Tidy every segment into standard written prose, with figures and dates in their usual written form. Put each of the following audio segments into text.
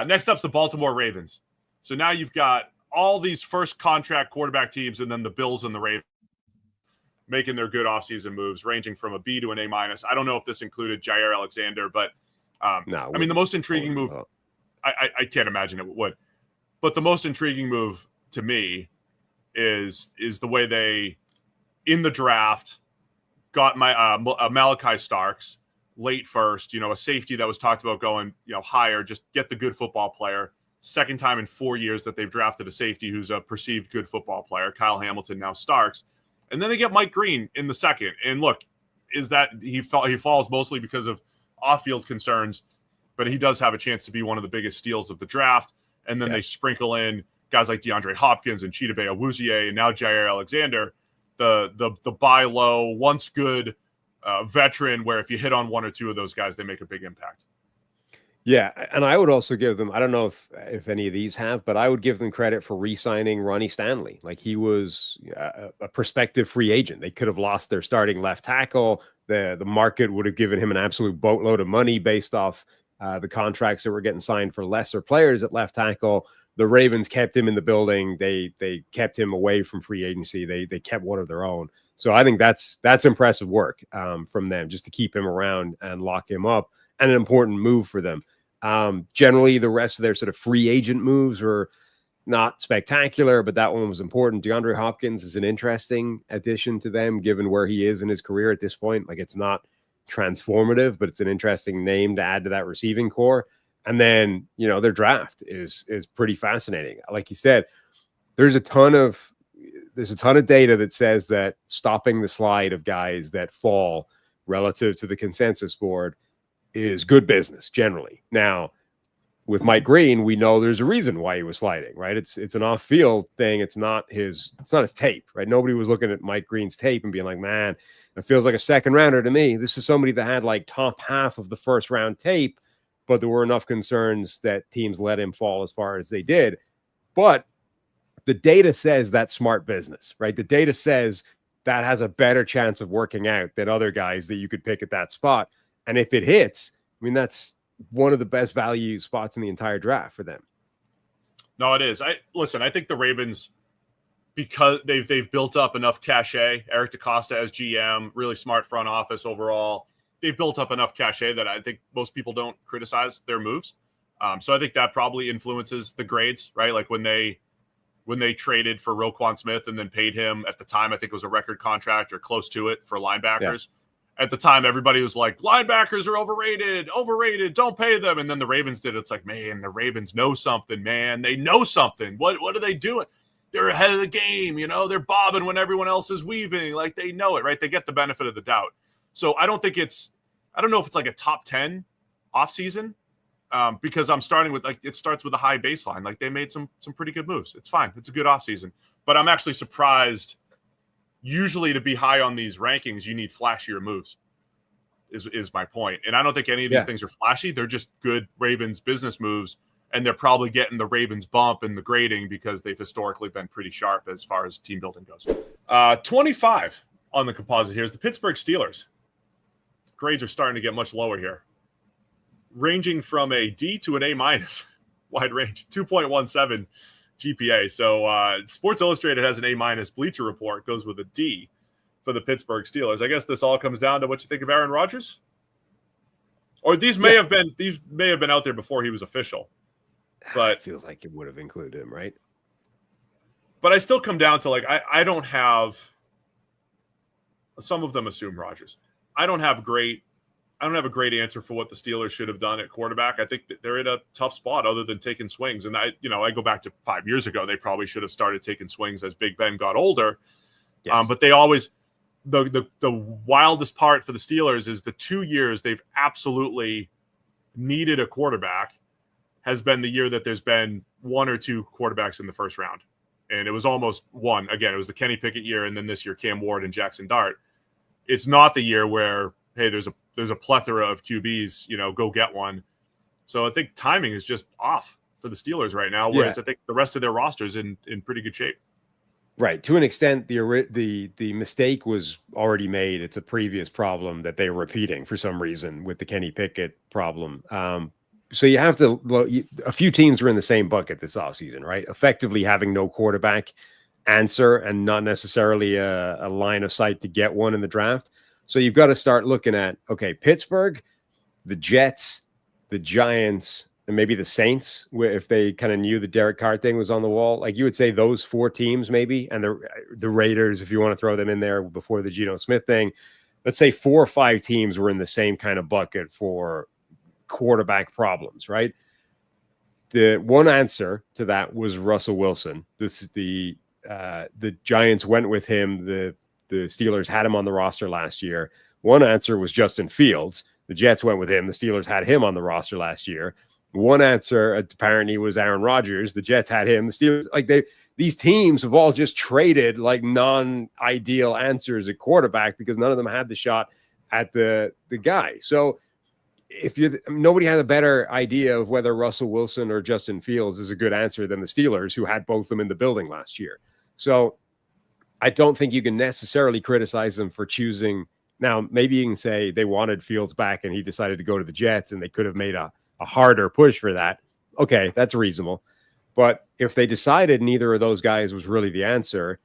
Next up's the Baltimore Ravens. So now you've got all these first contract quarterback teams, and then the Bills and the Ravens making their good offseason moves, ranging from a B to an A-. I don't know if this included Jair Alexander, but no, I mean, the most intriguing move, I can't imagine it would, but the most intriguing move to me is the way they, in the draft, got Malachi Starks late first, a safety that was talked about going, higher, just get the good football player. Second time in 4 years that they've drafted a safety who's a perceived good football player. Kyle Hamilton, now Starks. And then they get Mike Green in the second. And look, is that he falls mostly because of off-field concerns, but he does have a chance to be one of the biggest steals of the draft. And then they sprinkle in guys like DeAndre Hopkins and Chidobe Awuzie and now Jair Alexander, the buy low, once good veteran, where if you hit on one or two of those guys, they make a big impact. Yeah, and I would also give them, I don't know if any of these have, but I would give them credit for re-signing Ronnie Stanley. Like, he was a prospective free agent. They could have lost their starting left tackle. The market would have given him an absolute boatload of money based off the contracts that were getting signed for lesser players at left tackle. The Ravens kept him in the building. They kept him away from free agency. They kept one of their own. So I think that's impressive work from them, just to keep him around and lock him up, and an important move for them. Generally, the rest of their sort of free agent moves were not spectacular, but that one was important. DeAndre Hopkins is an interesting addition to them, given where he is in his career at this point. Like, it's not transformative, but it's an interesting name to add to that receiving core. And then, their draft is pretty fascinating. Like you said, there's a ton of data that says that stopping the slide of guys that fall relative to the consensus board is good business generally. Now, with Mike Green, we know there's a reason why he was sliding, right? It's an off-field thing. It's not his tape, right? Nobody was looking at Mike Green's tape and being like, man, it feels like a second rounder to me. This is somebody that had like top half of the first round tape, but there were enough concerns that teams let him fall as far as they did. But the data says that's smart business, right? The data says that has a better chance of working out than other guys that you could pick at that spot. And if it hits, I mean, that's one of the best value spots in the entire draft for them. No, it is. I think the Ravens, because they've built up enough cachet, Eric DaCosta as GM, really smart front office overall. They've built up enough cachet that I think most people don't criticize their moves. So I think that probably influences the grades, right? Like when they traded for Roquan Smith and then paid him at the time, I think it was a record contract or close to it for linebackers. Yeah. At the time, everybody was like, linebackers are overrated, don't pay them. And then the Ravens did it. It's like, man, the Ravens know something, man. They know something. What are they doing? They're ahead of the game. They're bobbing when everyone else is weaving. Like, they know it, right? They get the benefit of the doubt. So I don't know if it's like a top 10 offseason, because I'm starting with, like, it starts with a high baseline. Like, they made some pretty good moves. It's fine. It's a good offseason. But I'm actually surprised. Usually, to be high on these rankings, you need flashier moves, is my point. And I don't think any of these things are flashy. They're just good Ravens business moves, and they're probably getting the Ravens bump in the grading because they've historically been pretty sharp as far as team building goes. 25 on the composite here is the Pittsburgh Steelers. Grades are starting to get much lower here, ranging from a D to an A-, wide range, 2.17. GPA. So Sports Illustrated has an A-. Bleacher Report goes with a D for the Pittsburgh Steelers. I guess this all comes down to what you think of Aaron Rodgers. Or these may have been out there before he was official. But it feels like it would have included him, right? But I still come down to, like, I don't have, some of them assume Rodgers. I don't have a great answer for what the Steelers should have done at quarterback. I think that they're in a tough spot other than taking swings. And I go back to 5 years ago, they probably should have started taking swings as Big Ben got older. Yes. But they always, the wildest part for the Steelers is the 2 years they've absolutely needed a quarterback has been the year that there's been one or two quarterbacks in the first round. And it was almost one. Again, it was the Kenny Pickett year, and then this year Cam Ward and Jackson Dart. It's not the year where, hey, there's a plethora of QBs, go get one. So I think timing is just off for the Steelers right now, whereas I think the rest of their roster is in pretty good shape. Right. To an extent, the mistake was already made. It's a previous problem that they're repeating for some reason with the Kenny Pickett problem. so you have to look, a few teams were in the same bucket this offseason, right? Effectively having no quarterback answer and not necessarily a line of sight to get one in the draft. So you've got to start looking at, okay, Pittsburgh, the Jets, the Giants, and maybe the Saints, if they kind of knew the Derek Carr thing was on the wall. Like, you would say those 4 teams maybe, and the Raiders, if you want to throw them in there before the Geno Smith thing. Let's say 4 or 5 teams were in the same kind of bucket for quarterback problems, right? The one answer to that was Russell Wilson. This is the Giants went with him. The Steelers had him on the roster last year. One answer was Justin Fields. The Jets went with him. The Steelers had him on the roster last year. One answer apparently was Aaron Rodgers. The Jets had him. The Steelers, these teams have all just traded like non-ideal answers at quarterback because none of them had the shot at the guy. So nobody had a better idea of whether Russell Wilson or Justin Fields is a good answer than the Steelers, who had both of them in the building last year. So I don't think you can necessarily criticize them for choosing. Now, maybe you can say they wanted Fields back and he decided to go to the Jets and they could have made a harder push for that. Okay, that's reasonable. But if they decided neither of those guys was really the answer,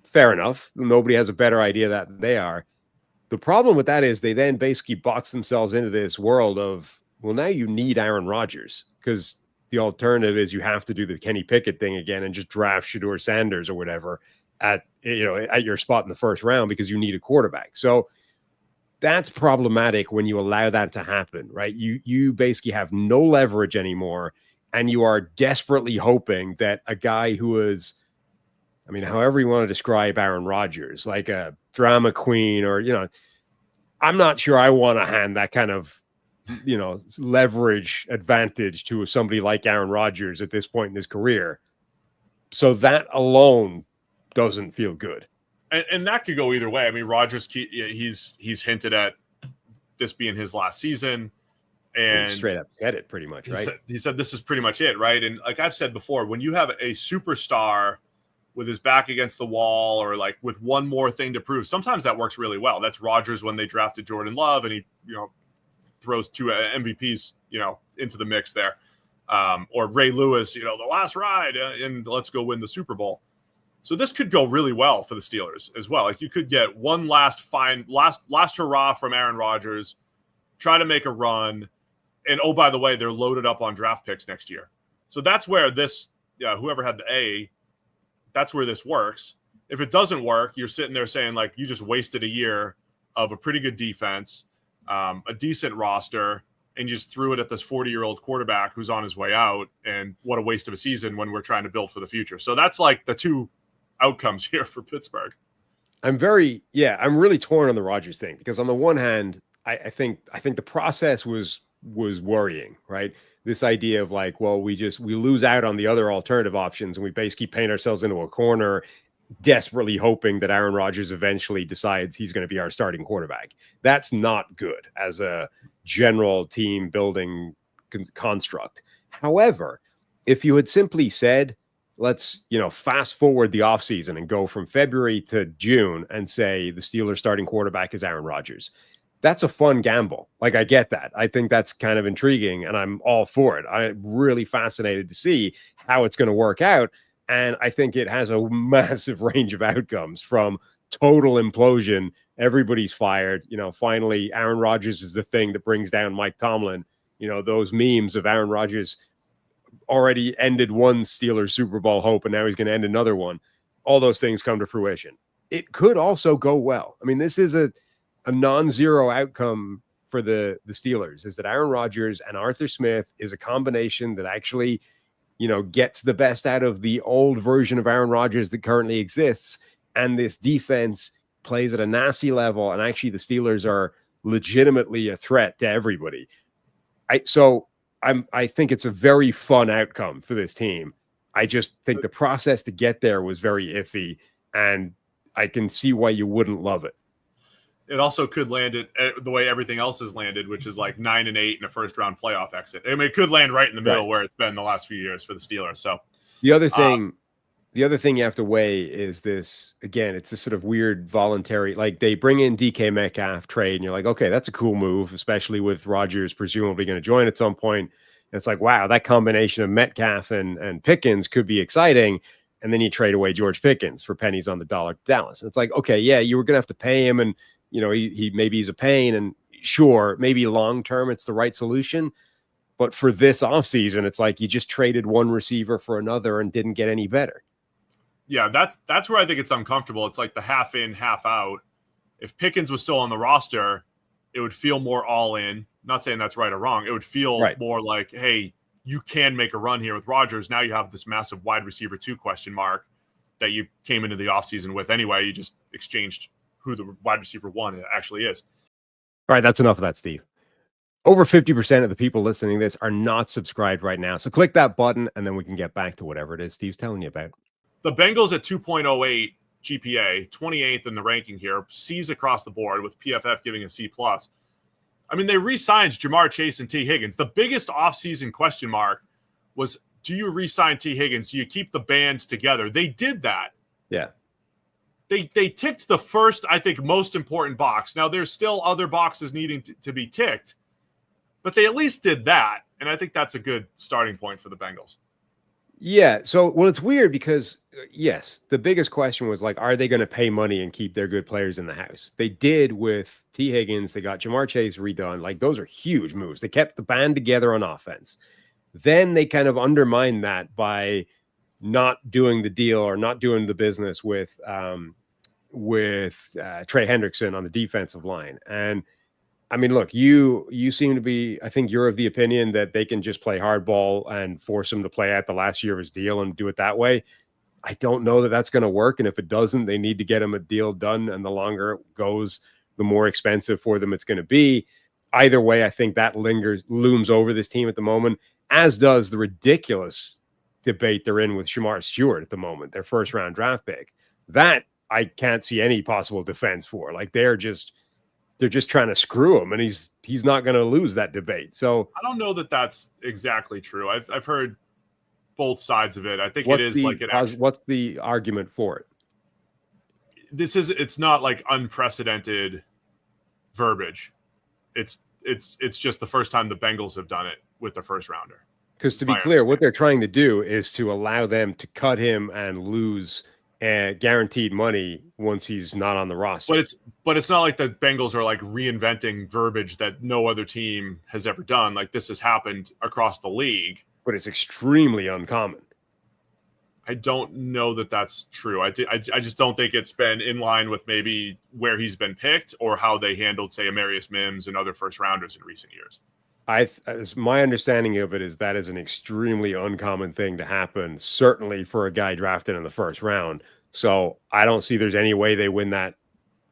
fair enough. Nobody has a better idea than they are. The problem with that is they then basically box themselves into this world of, well, now you need Aaron Rodgers, because the alternative is you have to do the Kenny Pickett thing again and just draft Shedeur Sanders or whatever at your spot in the first round because you need a quarterback. So that's problematic when you allow that to happen, right? You basically have no leverage anymore, and you are desperately hoping that a guy who is, I mean, however you want to describe Aaron Rodgers, like a drama queen, or, I'm not sure I want to hand that kind of, leverage advantage to somebody like Aaron Rodgers at this point in his career. So that alone doesn't feel good. And that could go either way. I mean, Rodgers, he's hinted at this being his last season. And he straight up said it pretty much, right? He said this is pretty much it, right? And like I've said before, when you have a superstar with his back against the wall, or like with one more thing to prove, sometimes that works really well. That's Rodgers when they drafted Jordan Love, and he throws 2 MVPs into the mix there, or Ray Lewis, the last ride, and let's go win the Super Bowl. So this could go really well for the Steelers as well. Like, you could get one last hurrah from Aaron Rodgers, try to make a run, and oh, by the way, they're loaded up on draft picks next year. So that's where this, whoever had the A, that's where this works. If it doesn't work, you're sitting there saying, like, you just wasted a year of a pretty good defense, a decent roster, and you just threw it at this 40-year-old quarterback who's on his way out. And what a waste of a season when we're trying to build for the future. So that's like the 2 outcomes here for Pittsburgh. I'm really torn on the Rodgers thing, because on the one hand, I think the process was worrying, right? This idea of like, well, we lose out on the other alternative options, and we basically paint ourselves into a corner, desperately hoping that Aaron Rodgers eventually decides he's going to be our starting quarterback. That's not good as a general team building construct. However, if you had simply said, let's, fast forward the offseason and go from February to June and say the Steelers starting quarterback is Aaron Rodgers, that's a fun gamble. Like, I get that. I think that's kind of intriguing, and I'm all for it. I'm really fascinated to see how it's going to work out. And I think it has a massive range of outcomes, from total implosion, everybody's fired, finally Aaron Rodgers is the thing that brings down Mike Tomlin. Those memes of Aaron Rodgers already ended one Steelers Super Bowl hope, and now he's going to end another one. All those things come to fruition. It could also go well. I mean, this is a non-zero outcome for the Steelers, is that Aaron Rodgers and Arthur Smith is a combination that actually, gets the best out of the old version of Aaron Rodgers that currently exists. And this defense plays at a nasty level. And actually the Steelers are legitimately a threat to everybody. I think it's a very fun outcome for this team. I just think the process to get there was very iffy, and I can see why you wouldn't love it. It also could land it the way everything else has landed, which is like 9-8 and a first-round playoff exit. I mean, it could land right in the middle, where it's been the last few years for the Steelers. So the other thing you have to weigh is this. Again, it's this sort of weird voluntary. Like, they bring in DK Metcalf trade, and you're like, okay, that's a cool move, especially with Rodgers presumably going to join at some point. It's like, wow, that combination of Metcalf and Pickens could be exciting. And then you trade away George Pickens for pennies on the dollar to Dallas. And it's like, okay, yeah, you were going to have to pay him. And, he maybe he's a pain. And sure, maybe long-term it's the right solution. But for this offseason, it's like you just traded one receiver for another and didn't get any better. Yeah, that's where I think it's uncomfortable. It's like the half in, half out. If Pickens was still on the roster, it would feel more all in. Not saying that's right or wrong. It would feel more like, hey, you can make a run here with Rodgers. Now you have this massive wide receiver 2 question mark that you came into the offseason with anyway. You just exchanged who the wide receiver 1 actually is. All right, that's enough of that, Steve. Over 50% of the people listening to this are not subscribed right now. So click that button, and then we can get back to whatever it is Steve's telling you about. The Bengals at 2.08 GPA, 28th in the ranking here, C's across the board, with PFF giving a C+. I mean, they re-signed Jamar Chase and T. Higgins. The biggest offseason question mark was, do you re-sign T. Higgins? Do you keep the bands together? They did that. Yeah. They ticked the first, I think, most important box. Now, there's still other boxes needing to be ticked, but they at least did that. And I think that's a good starting point for the Bengals. Yeah. So, well, it's weird because, yes, the biggest question was like, are they going to pay money and keep their good players in the house? They did with T. Higgins. They got Jamar Chase redone. Like, those are huge moves. They kept the band together on offense. Then they kind of undermined that by not doing the deal or not doing the business with Trey Hendrickson on the defensive line. And I mean, look, you seem to be, I think you're of the opinion that they can just play hardball and force him to play out the last year of his deal and do it that way. I don't know that that's going to work. And if it doesn't, they need to get him a deal done. And the longer it goes, the more expensive for them it's going to be. Either way, I think that looms over this team at the moment, as does the ridiculous debate they're in with Shamar Stewart at the moment, their first round draft pick. That I can't see any possible defense for. Like, they're just trying to screw him, and he's not going to lose that debate. So I don't know that that's exactly true. I've heard both sides of it. I think what's the argument for it? It's not like unprecedented verbiage. It's just the first time the Bengals have done it with their first rounder. Because to be clear, what they're trying to do is to allow them to cut him and lose guaranteed money once he's not on the roster. But it's not like the Bengals are like reinventing verbiage that no other team has ever done. Like, this has happened across the league. But it's extremely uncommon. I don't know that that's true. I just don't think it's been in line with maybe where he's been picked or how they handled, say, Amarius Mims and other first rounders in recent years. As my understanding of it is that is an extremely uncommon thing to happen, certainly for a guy drafted in the first round. So I don't see there's any way they win that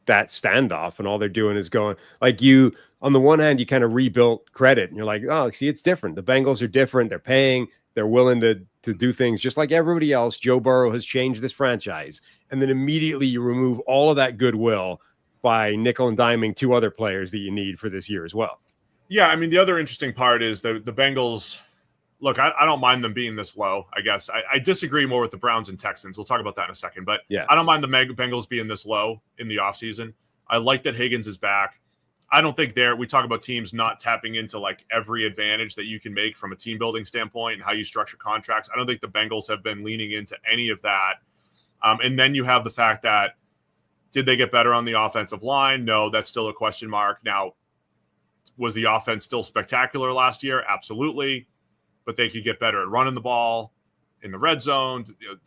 standoff, and all they're doing is going like, you on the one hand, you kind of rebuilt credit and you're like, oh, see, it's different. The Bengals are different. They're paying, they're willing to do things just like everybody else. Joe Burrow has changed this franchise. And then immediately you remove all of that goodwill by nickel and diming 2 other players that you need for this year as well. Yeah, I mean, the other interesting part is the Bengals. Look, I don't mind them being this low, I guess. I disagree more with the Browns and Texans. We'll talk about that in a second. But yeah, I don't mind the Bengals being this low in the offseason. I like that Higgins is back. I don't think we talk about teams not tapping into like every advantage that you can make from a team building standpoint and how you structure contracts. I don't think the Bengals have been leaning into any of that. And then you have the fact that, did they get better on the offensive line? No, that's still a question mark. Now, was the offense still spectacular last year? Absolutely. But they could get better at running the ball in the red zone.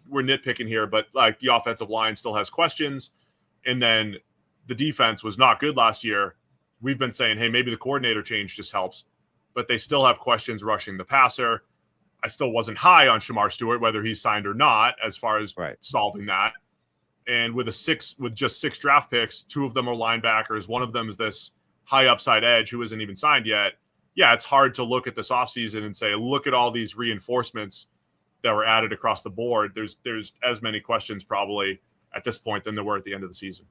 We're nitpicking here, but like, the offensive line still has questions. And then the defense was not good last year. We've been saying, hey, maybe the coordinator change just helps, but they still have questions rushing the passer. I still wasn't high on Shamar Stewart, whether he's signed or not, as far as solving that. And with just 6 draft picks, 2 of them are linebackers. One of them is this high upside edge who isn't even signed yet. Yeah, it's hard to look at this offseason and say, look at all these reinforcements that were added across the board. There's as many questions probably at this point than there were at the end of the season.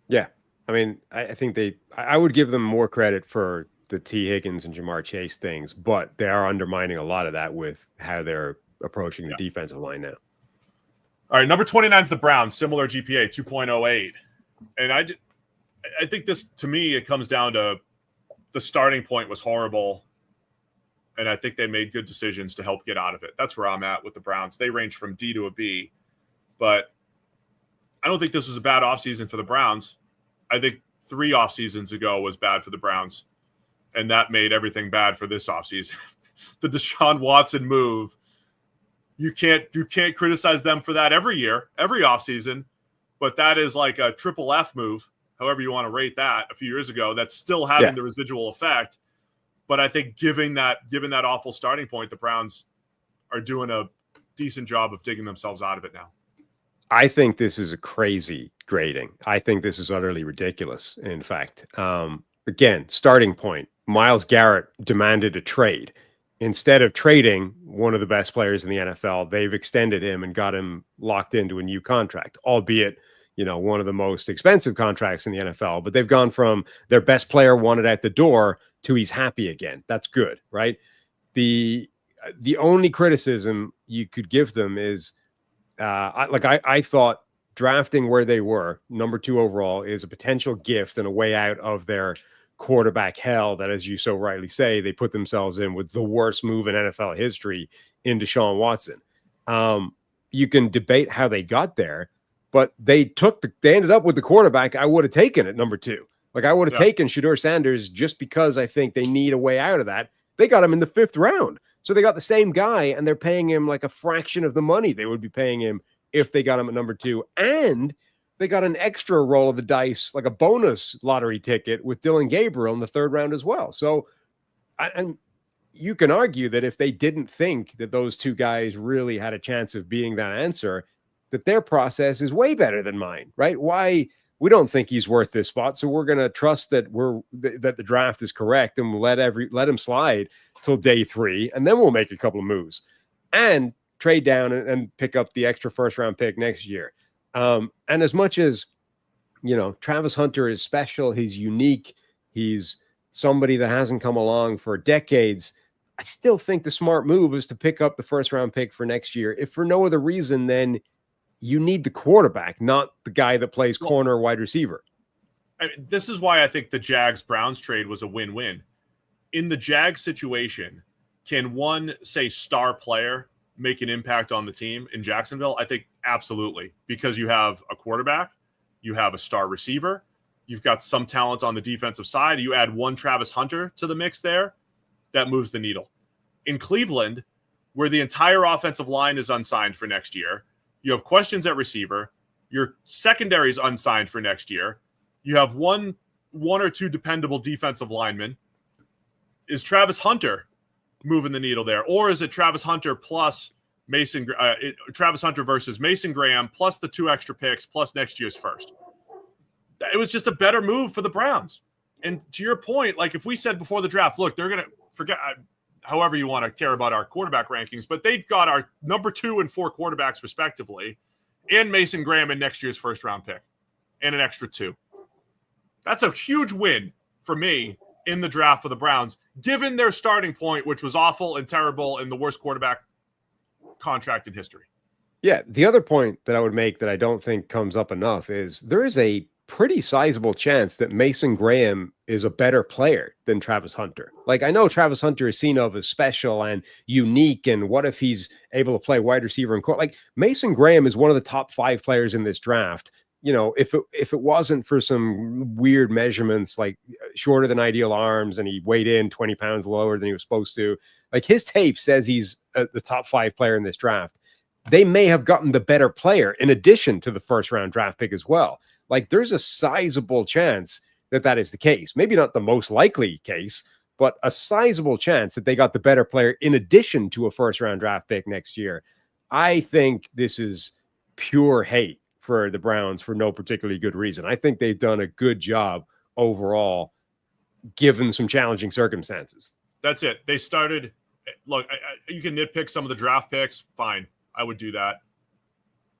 Yeah. I mean, I think I would give them more credit for the T. Higgins and Jamar Chase things, but they are undermining a lot of that with how they're approaching the defensive line now. All right, number 29 is the Browns, similar GPA, 2.08. And I think this, to me, it comes down to the starting point was horrible. And I think they made good decisions to help get out of it. That's where I'm at with the Browns. They range from D to a B. But I don't think this was a bad offseason for the Browns. I think 3 off seasons ago was bad for the Browns. And that made everything bad for this offseason. The Deshaun Watson move. You can't criticize them for that every year, every offseason. But that is like a triple F move, however you want to rate that, a few years ago. That's still having the residual effect. But I think given that awful starting point, the Browns are doing a decent job of digging themselves out of it now. I think this is a crazy grading. I think this is utterly ridiculous, in fact. Again, starting point, Myles Garrett demanded a trade. Instead of trading one of the best players in the NFL, they've extended him and got him locked into a new contract, albeit, one of the most expensive contracts in the NFL. But they've gone from their best player wanted at the door to he's happy again. That's good, right? The only criticism you could give them is, I thought drafting where they were, number 2 overall, is a potential gift and a way out of their quarterback hell that, as you so rightly say, they put themselves in with the worst move in NFL history in Deshaun Watson. You can debate how they got there, but they ended up with the quarterback I would have taken at number 2. Like, I would have taken Shedeur Sanders just because I think they need a way out of that. They got him in the 5th round. So they got the same guy, and they're paying him like a fraction of the money they would be paying him if they got him at number 2. And they got an extra roll of the dice, like a bonus lottery ticket with Dylan Gabriel in the 3rd round as well. So, and you can argue that if they didn't think that those 2 guys really had a chance of being that answer, that their process is way better than mine, right? Why? We don't think he's worth this spot, so we're going to trust that that the draft is correct, and we'll let him slide till day 3, and then we'll make a couple of moves and trade down and pick up the extra 1st round pick next year. And as much as Travis Hunter is special, he's unique, he's somebody that hasn't come along for decades. I still think the smart move is to pick up the 1st round pick for next year, if for no other reason than you need the quarterback, not the guy that plays corner or wide receiver. This is why I think the Jags-Browns trade was a win-win. In the Jags situation, can one, say, star player make an impact on the team in Jacksonville? I think absolutely, because you have a quarterback, you have a star receiver, you've got some talent on the defensive side. You add one Travis Hunter to the mix there, that moves the needle. In Cleveland, where the entire offensive line is unsigned for next year, you have questions at receiver. Your secondary is unsigned for next year. You have one or two dependable defensive linemen. Is Travis Hunter moving the needle there, or is it Travis Hunter plus Travis Hunter versus Mason Graham plus the 2 extra picks plus next year's first? It was just a better move for the Browns. And to your point, like if we said before the draft, look, they're going to forget. However you want to care about our quarterback rankings, but they've got our number 2 and 4 quarterbacks respectively, and Mason Graham in next year's 1st round pick, and an extra 2. That's a huge win for me in the draft for the Browns, given their starting point, which was awful and terrible and the worst quarterback contract in history. Yeah, the other point that I would make that I don't think comes up enough is there is a pretty sizable chance that Mason Graham is a better player than Travis Hunter. Like, I know Travis Hunter is seen of as special and unique, and what if he's able to play wide receiver and like Mason Graham is one of the top 5 players in this draft. If it wasn't for some weird measurements like shorter than ideal arms and he weighed in 20 pounds lower than he was supposed to, like his tape says he's the top 5 player in this draft. They may have gotten the better player in addition to the 1st round draft pick as well. Like, there's a sizable chance that that is the case. Maybe not the most likely case, but a sizable chance that they got the better player in addition to a 1st round draft pick next year. I think this is pure hate for the Browns for no particularly good reason. I think they've done a good job overall, given some challenging circumstances. That's it. They started, look, you can nitpick some of the draft picks. Fine. I would do that.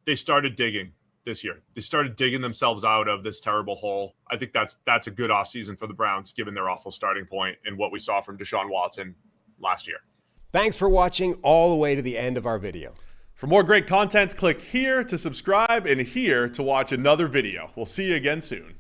They started digging this year. They started digging themselves out of this terrible hole. I think that's a good offseason for the Browns, given their awful starting point and what we saw from Deshaun Watson last year. Thanks for watching all the way to the end of our video. For more great content, click here to subscribe and here to watch another video. We'll see you again soon.